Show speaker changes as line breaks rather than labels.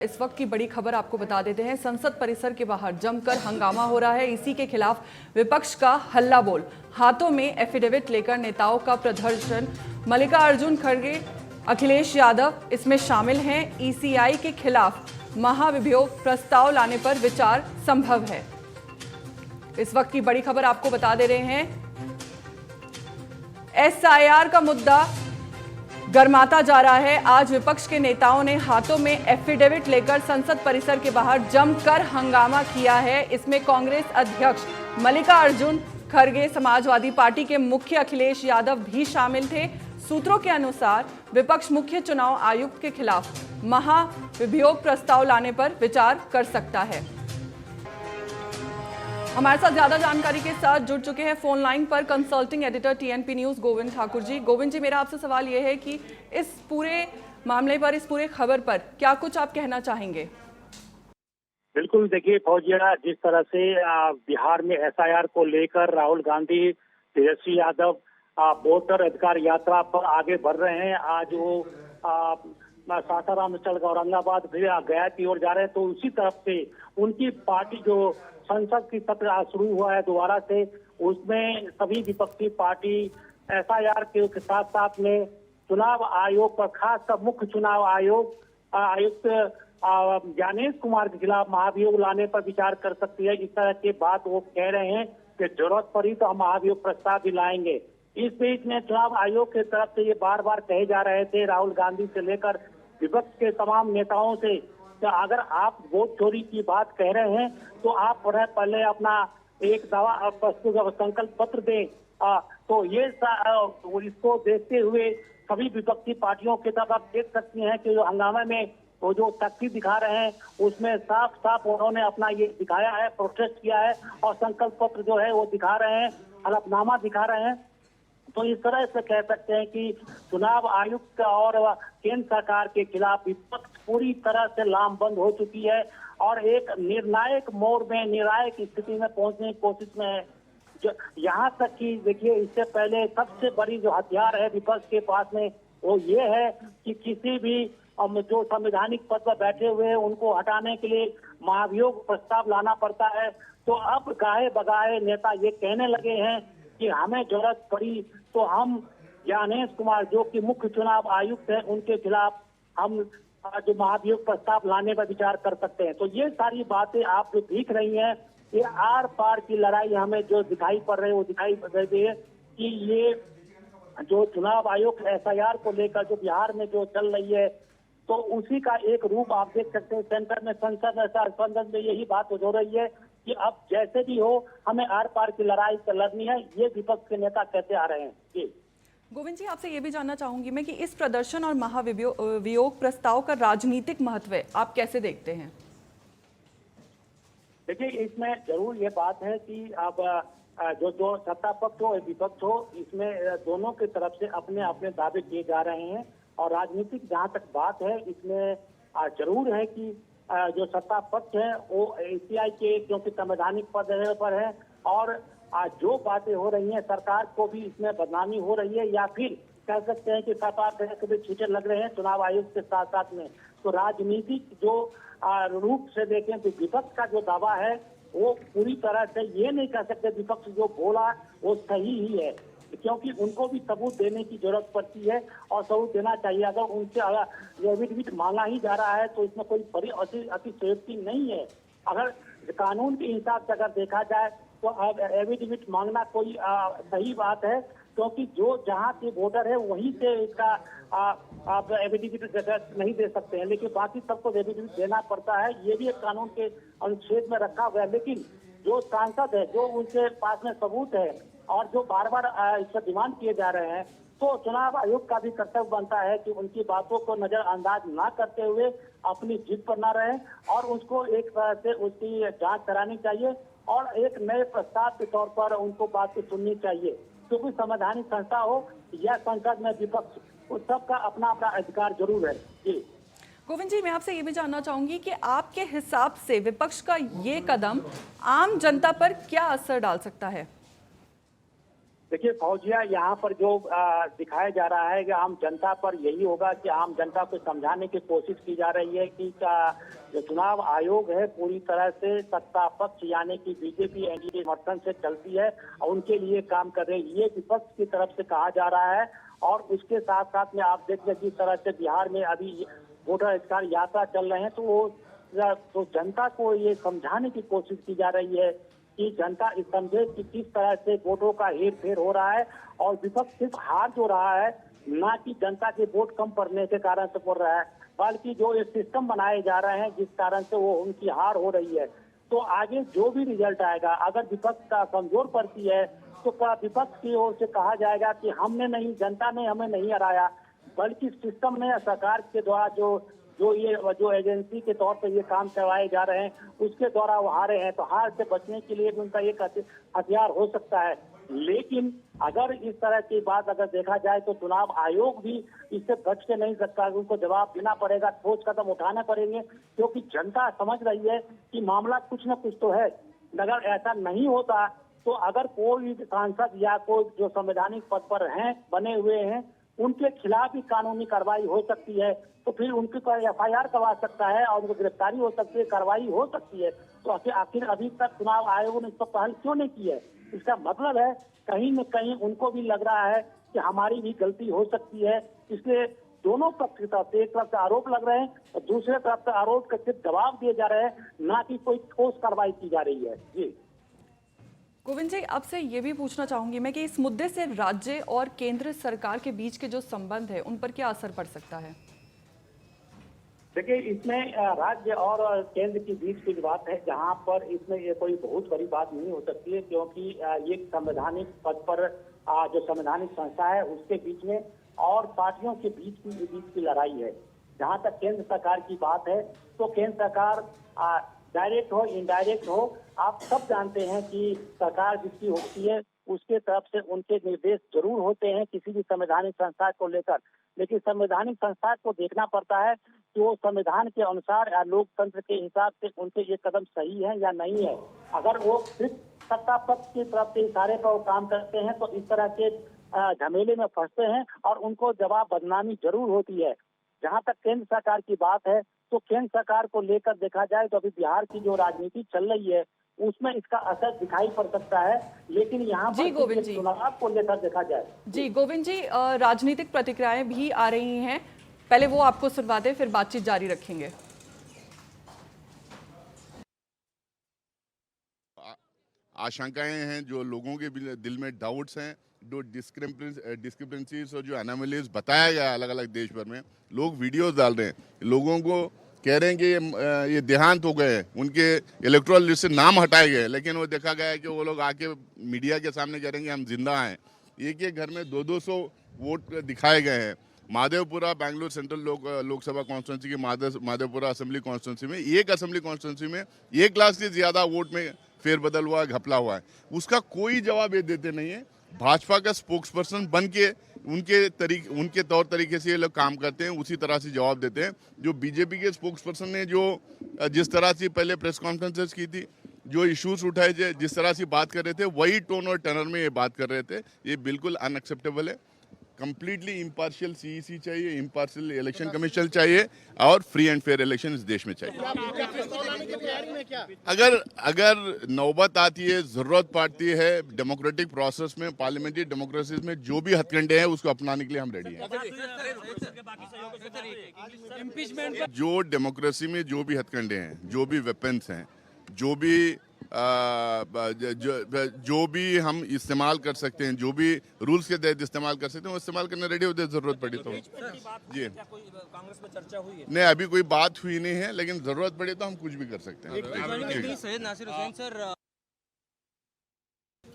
इस वक्त की बड़ी खबर आपको बता देते हैं। संसद परिसर के बाहर जमकर हंगामा हो रहा है। इसी के खिलाफ विपक्ष का हल्ला बोल, हाथों में एफिडेविट लेकर नेताओं का प्रदर्शन। मल्लिकार्जुन खड़गे, अखिलेश यादव इसमें शामिल हैं। ईसीआई के खिलाफ महाभियोग प्रस्ताव लाने पर विचार संभव है। इस वक्त की बड़ी खबर आपको बता दे रहे हैं। एसआईआर का मुद्दा गरमाता जा रहा है। आज विपक्ष के नेताओं ने हाथों में एफिडेविट लेकर संसद परिसर के बाहर जमकर हंगामा किया है। इसमें कांग्रेस अध्यक्ष मल्लिकार्जुन खड़गे, समाजवादी पार्टी के मुख्य अखिलेश यादव भी शामिल थे। सूत्रों के अनुसार विपक्ष मुख्य चुनाव आयुक्त के खिलाफ महाभियोग प्रस्ताव लाने पर विचार कर सकता है। हमारे साथ ज्यादा जानकारी के साथ जुड़ चुके हैं फोन लाइन पर consulting editor TNP news Govind Thakur ji. Govind ji, मेरा आपसे सवाल यह है कि इस पूरे मामले पर, इस पूरे खबर पर क्या कुछ आप कहना चाहेंगे?
बिल्कुल, देखिए फौजिया, जिस तरह से बिहार में एसआईआर को लेकर राहुल गांधी, तेजस्वी यादव वोटर अधिकार यात्रा पर आगे बढ़ रहे हैं। आज वो सासाराम चल औरंगाबाद फिर गया की ओर जा रहे हैं, तो उसी तरफ से उनकी पार्टी जो संसद की सत्र शुरू हुआ है दोबारा से, उसमें सभी विपक्षी पार्टी एसआईआर के साथ साथ में चुनाव आयोग पर, खासकर मुख्य चुनाव आयुक्त ज्ञानेश कुमार के खिलाफ महाभियोग लाने पर विचार कर सकती है। इस तरह की बात वो कह रहे हैं कि जरूरत पड़ी तो हम महाभियोग प्रस्ताव भी लाएंगे। इस बीच में चुनाव आयोग की तरफ से ये बार बार कहे जा रहे थे, राहुल गांधी से लेकर विपक्ष के तमाम नेताओं से, तो अगर आप वोट चोरी की बात कह रहे हैं तो आप पहले अपना एक दावा प्रस्तुत संकल्प पत्र दें। तो ये इसको देखते हुए सभी विपक्षी पार्टियों की तरफ आप देख सकती हैं कि जो हंगामे में वो जो शक्ति दिखा रहे हैं, उसमें साफ साफ उन्होंने अपना ये दिखाया है, प्रोटेस्ट किया है और संकल्प पत्र जो है वो दिखा रहे हैं, हलफनामा दिखा रहे हैं। तो इस तरह से कह सकते हैं कि चुनाव आयुक्त और केंद्र सरकार के खिलाफ विपक्ष पूरी तरह से लामबंद हो चुकी है और एक निर्णायक मोड़ में, निर्णायक स्थिति में पहुंचने की कोशिश में है। जो यहाँ तक कि देखिए, इससे पहले सबसे बड़ी जो हथियार है विपक्ष के पास में, वो ये है कि किसी भी जो संवैधानिक पद पर बैठे हुए हैं उनको हटाने के लिए महाभियोग प्रस्ताव लाना पड़ता है। तो अब गाहे बगाहे नेता ये कहने लगे हैं कि हमें जरूरत पड़ी तो हम ज्ञानेश कुमार, जो कि मुख्य चुनाव आयुक्त है, उनके खिलाफ हम जो महाभियोग प्रस्ताव लाने पर विचार कर सकते हैं। तो ये सारी बातें आप जो दिख रही हैं, ये आर पार की लड़ाई हमें जो दिखाई पड़ रही है, वो दिखाई पड़ रही है कि ये जो चुनाव आयोग एसआईआर को लेकर जो बिहार में जो चल रही है, तो उसी का एक रूप आप देख सकते हैं। सेंटर में संसद में यही बात हो रही है कि अब जैसे भी हो हमें आर पार की लड़ाई लड़नी है, ये विपक्ष के नेता कहते आ रहे हैं। जी
गोविंद जी, आपसे ये भी जानना चाहूंगी मैं कि इस प्रदर्शन और महाभियोग प्रस्ताव का राजनीतिक महत्व आप कैसे देखते हैं?
देखिए, इसमें जरूर ये बात है कि अब जो सत्ता पक्ष हो विपक्ष हो, इसमें दोनों की तरफ से अपने अपने दावे किए जा रहे हैं। और राजनीतिक जहाँ तक बात है, इसमें जरूर है कि जो सत्ता पक्ष है वो एसीआई के, क्योंकि संवैधानिक पद पर है, और जो बातें हो रही हैं सरकार को भी इसमें बदनामी हो रही है, या फिर कह सकते हैं कि सरकार के भी छींटे लग रहे हैं चुनाव आयोग के साथ साथ में। तो राजनीतिक जो रूप से देखें तो विपक्ष का जो दावा है वो पूरी तरह से ये नहीं कह सकते विपक्ष जो बोला वो सही ही है, क्योंकि उनको भी सबूत देने की जरूरत पड़ती है और सबूत देना चाहिए। अगर उनसे एफिडेविट मांगा ही जा रहा है तो इसमें कोई बड़ी अतिशयोक्ति नहीं है। अगर कानून के हिसाब से अगर देखा जाए तो अब एफिडेविट मांगना कोई सही बात है, क्योंकि जो जहाँ के वोटर है वहीं से इसका आप एफिडेविट नहीं दे सकते हैं, लेकिन बाकी सबको एफिडेविट देना पड़ता है। ये भी एक कानून के अनुच्छेद में रखा हुआ है। लेकिन जो सांसद है, जो उनके पास में सबूत है और जो बार बार इस पर डिमांड किए जा रहे हैं, तो चुनाव आयोग का भी कर्तव्य बनता है कि उनकी बातों को नजरअंदाज ना करते हुए अपनी जिद पर ना रहे और उसको एक तरह से उसकी जांच करानी चाहिए और एक नए प्रस्ताव के तौर पर उनको बात को सुननी चाहिए। क्योंकि संवैधानिक संस्था हो या संसद में विपक्ष, उस सबका अपना अपना अधिकार जरूर है। जी
गोविंद जी, मैं आपसे ये भी जानना चाहूंगी कि आपके हिसाब से विपक्ष का ये कदम आम जनता पर क्या असर डाल सकता है?
देखिए फौजिया, यहाँ पर जो दिखाया जा रहा है कि आम जनता पर यही होगा कि आम जनता को समझाने की कोशिश की जा रही है कि जो चुनाव आयोग है पूरी तरह से सत्ता पक्ष यानी कि बीजेपी एनडीए समर्थन से चलती है और उनके लिए काम कर रही है, ये विपक्ष की तरफ से कहा जा रहा है। और उसके साथ साथ में आप देख लें जिस तरह से बिहार में अभी वोटर अधिकार यात्रा चल रहे हैं तो जनता को ये समझाने की कोशिश की जा रही है कि जनता इस समझे कि किस तरह से वोटों का हेर फेर हो रहा है और विपक्ष सिर्फ हार जो रहा है ना कि जनता के वोट कम पड़ने के कारण से पड़ रहा है, बल्कि जो ये सिस्टम बनाए जा रहे हैं जिस कारण से वो उनकी हार हो रही है। तो आगे जो भी रिजल्ट आएगा अगर विपक्ष का कमजोर पड़ती है तो विपक्ष की ओर से कहा जाएगा कि हमने नहीं, जनता ने हमें नहीं हराया, बल्कि सिस्टम ने सरकार के द्वारा जो एजेंसी के तौर पर ये काम करवाए जा रहे हैं उसके द्वारा वो हारे हैं। तो हार से बचने के लिए भी उनका एक हथियार हो सकता है। लेकिन अगर इस तरह की बात अगर देखा जाए तो चुनाव आयोग भी इससे बच के नहीं सकता, उनको जवाब देना पड़ेगा, ठोस कदम उठाने पड़ेंगे, क्योंकि जनता समझ रही है कि मामला कुछ न कुछ तो है। अगर ऐसा नहीं होता तो अगर कोई सांसद या कोई जो संवैधानिक पद पर हैं, बने हुए हैं, उनके खिलाफ भी कानूनी कार्रवाई हो सकती है, तो फिर उनके पर एफआईआर करवा सकता है और उनको गिरफ्तारी हो सकती है, कार्रवाई हो सकती है। तो आखिर अभी तक चुनाव आयोग ने इस पर पहल क्यों नहीं की है? इसका मतलब है कहीं न कहीं उनको भी लग रहा है कि हमारी भी गलती हो सकती है। इसलिए दोनों पक्ष की तरफ से एक तरफ से आरोप लग रहे हैं और दूसरे तरफ से आरोप का सिर्फ जवाब दिए जा रहे हैं, ना कि कोई ठोस कार्रवाई की जा रही है। जी
गोविंद जी, आपसे ये भी पूछना चाहूंगी मैं कि इस मुद्दे से राज्य और केंद्र सरकार के बीच के जो संबंध है उन पर क्या असर पड़ सकता है?
देखिए, इसमें राज्य और केंद्र के बीच की बात है, जहां पर इसमें ये कोई बहुत बड़ी बात नहीं हो सकती है, क्योंकि ये संवैधानिक पद पर जो संवैधानिक संस्था है उसके बीच में और पार्टियों के बीच की लड़ाई है। जहां तक केंद्र सरकार की बात है तो केंद्र सरकार डायरेक्ट हो इनडायरेक्ट हो, आप सब जानते हैं कि सरकार जिसकी होती है उसके तरफ से उनके निर्देश जरूर होते हैं किसी भी संवैधानिक संस्था को लेकर, लेकिन संवैधानिक संस्था को देखना पड़ता है कि वो संविधान के अनुसार या लोकतंत्र के हिसाब से उनके ये कदम सही है या नहीं है। अगर वो सिर्फ सत्ता पक्ष की तरफ से इशारे पर वो काम करते हैं तो इस तरह के झमेले में फंसते हैं और उनको जवाब बदनामी जरूर होती है। जहां तक केंद्र सरकार की बात है तो केंद्र सरकार को लेकर देखा जाए तो अभी बिहार की जो राजनीति चल रही है उसमें इसका असर दिखाई पड़ सकता है, लेकिन यहाँ पर चुनाव को लेकर देखा जाए।
जी गोविंद जी, राजनीतिक प्रतिक्रियाएं भी आ रही हैं, पहले वो आपको सुनवा दें फिर बातचीत जारी रखेंगे।
आशंकाएं हैं, जो लोगों के दिल में डाउट्स हैं, जो डिस्क्रिपेंसीज और जो एनोमलीज बताया गया अलग अलग देश भर में, लोग वीडियोस डाल रहे हैं, लोगों को कह रहे हैं कि ये देहांत हो गए, उनके इलेक्टोरल लिस्ट से नाम हटाए गए, लेकिन वो देखा गया है कि वो लोग आके मीडिया के सामने कह रहे हैं कि हम जिंदा हैं। एक एक घर में 200 वोट दिखाए गए हैं। माधेपुरा बेंगलुरु सेंट्रल लोकसभा कॉन्स्टिट्यूंसी की माधेपुरा असेंबली कॉन्स्टिट्यूंसी में एक असेंबली कॉन्स्टिट्यूंसी में 1 लाख से ज्यादा वोट में फेरबदल हुआ, घपला हुआ है, उसका कोई जवाब ये देते नहीं है। भाजपा का स्पोक्स पर्सन बन के उनके तौर तरीके से ये लोग काम करते हैं, उसी तरह से जवाब देते हैं। जो बीजेपी के स्पोक्स पर्सन ने जो जिस तरह से पहले प्रेस कॉन्फ्रेंसेस की थी, जो इश्यूज उठाए थे, जिस तरह से बात कर रहे थे, वही टोन और टनर में ये बात कर रहे थे, ये बिल्कुल अनएक्सेप्टेबल है। कंप्लीटली इम्पार्शियल सीईसी चाहिए, इम्पार्शियल इलेक्शन कमीशन चाहिए और फ्री एंड फेयर इलेक्शन इस देश में चाहिए। अगर नौबत आती है, जरूरत पड़ती है डेमोक्रेटिक प्रोसेस में, पार्लियामेंट्री डेमोक्रेसी में जो भी हथकंडे हैं उसको अपनाने के लिए हम रेडी हैं। जो डेमोक्रेसी में जो भी हथकंडे हैं, जो भी वेपन्स हैं, जो भी हम इस्तेमाल कर सकते हैं, जो भी रूल्स के तहत इस्तेमाल कर सकते हैं, वो इस्तेमाल करने रेडी होते हैं जरूरत पड़ी तो। जी
कांग्रेस में चर्चा हुई है?
नहीं, अभी कोई बात हुई नहीं है, लेकिन जरूरत पड़ी तो हम कुछ भी कर सकते हैं।
सैयद नासिर हुसैन सर